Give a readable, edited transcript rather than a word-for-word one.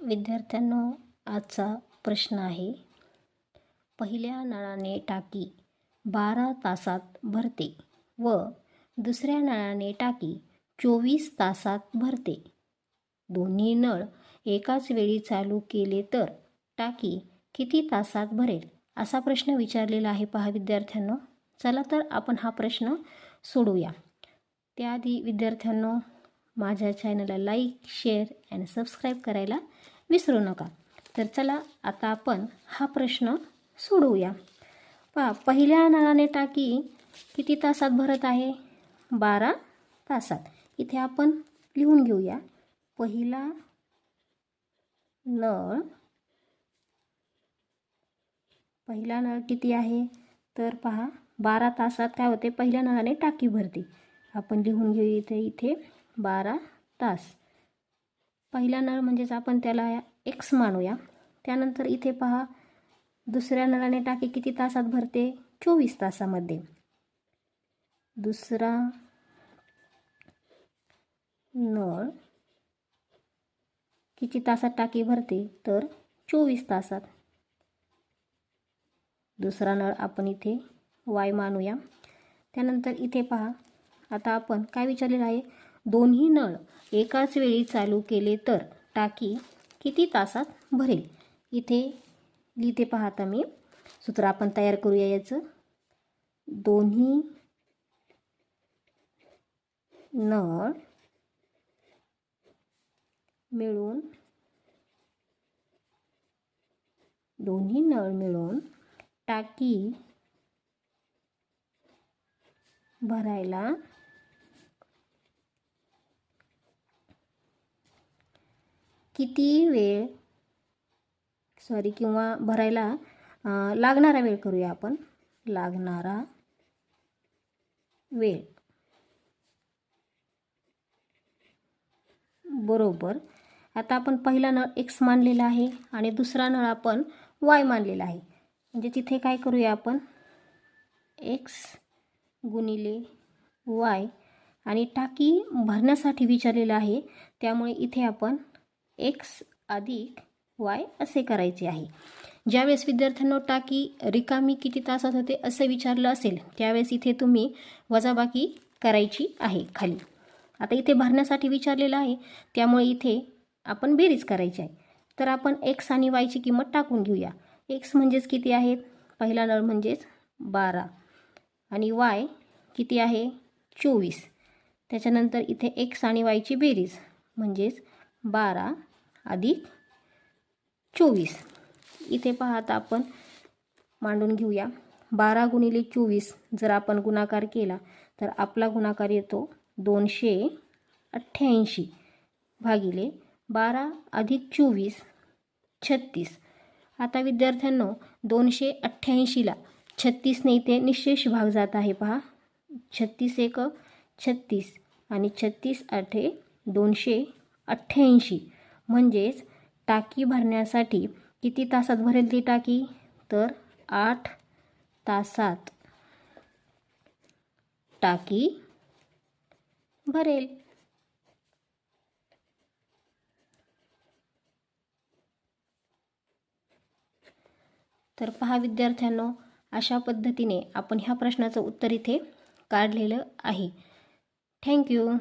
विद्यार्थ्यांनो, आजचा प्रश्न आहे, पहिल्या नळाने टाकी 12 तासात भरते व दुसऱ्या नळाने टाकी 24 तासात भरते. दोन्ही नळ एकाच वेळी चालू केले तर टाकी किती तासात भरेल? असा प्रश्न विचारलेला आहे. पहा विद्यार्थ्यांनो, चला तर आपण हा प्रश्न सोडवूया. त्याआधी विद्यार्थ्यांनो, माझ्या चॅनलला लाईक, शेअर आणि सबस्क्राईब करायला विसरू नका. तर चला आता आपण हा प्रश्न सोडवूया. पहा, पहिल्या नळाने टाकी किती तासात भरत आहे? 12 तासात. इथे आपण लिहून घेऊया. पहिला नळ किती आहे? तर पहा, 12 तासात काय होते? पहिल्या नळाने टाकी भरते. आपण लिहून घेऊ इथे 12 तास. पहिला नळ म्हणजेच आपण त्याला x मानूया. त्यानंतर इथे पहा, दुसऱ्या नळाने टाकी किती तासात भरते? 24 तासामध्ये. दुसरा नळ किती तासात टाकी भरते? तर 24 तासात. दुसरा नळ आपण इथे y मानूया. त्यानंतर इथे पहा, आता आपण काय विचारलेलं आहे? दोन्ही नळ एकाच वेळी चालू केले तर टाकी किती तासात भरेल? इथे लिहिते पहा. आता मी सूत्र आपण तयार करूया याचं. दोन्ही नळ मिळून टाकी भरायला किती वेळ किंवा भरायला लागणारा वेळ करूया आपण. लागणारा वेळ बरोबर. आता आपण पहिला नळ x मानलेला आहे आणि दुसरा नळ आपण y मानलेला आहे. म्हणजे तिथे काय करूया आपण? x गुणिले y, आणि टाकी भरण्यासाठी विचारलेलं आहे त्यामुळे इथे आपण x अधिक y असे करायचे आहे. ज्यावेळेस विद्यार्थ्यांनो टाकी रिकामी किती तासात होते असे विचारलं असेल त्यावेळेस इथे तुम्ही वजाबाकी करायची आहे खाली. आता इथे भरण्यासाठी विचारलेलं आहे त्यामुळे इथे आपण बेरीज करायची आहे. तर आपण x आणि y ची किंमत टाकून घेऊया. x म्हणजेच किती आहे? पहिला नळ म्हणजेच 12 आणि y किती आहे? 24. त्याच्यानंतर इथे x आणि y ची बेरीज म्हणजेच 12 अधिक 24. इथे पहा, आता आपण मांडून घेऊया. 12 गुणिले 24 जर आपण गुणाकार केला तर आपला गुणाकार येतो 288 भागिले 12 अधिक 24 36. आता विद्यार्थ्यांनो, 288ला 36ने इथे निशेष भाग जात आहे. पहा, 36 एक 36 आणि 36 आठे 288. म्हणजेच टाकी भरण्यासाठी किती तासात भरेल ती टाकी? तर 8 तासात टाकी भरेल. तर पहा विद्यार्थ्यांनो, अशा पद्धतीने आपण ह्या प्रश्नाचं उत्तर इथे काढलेलं आहे. थँक्यू.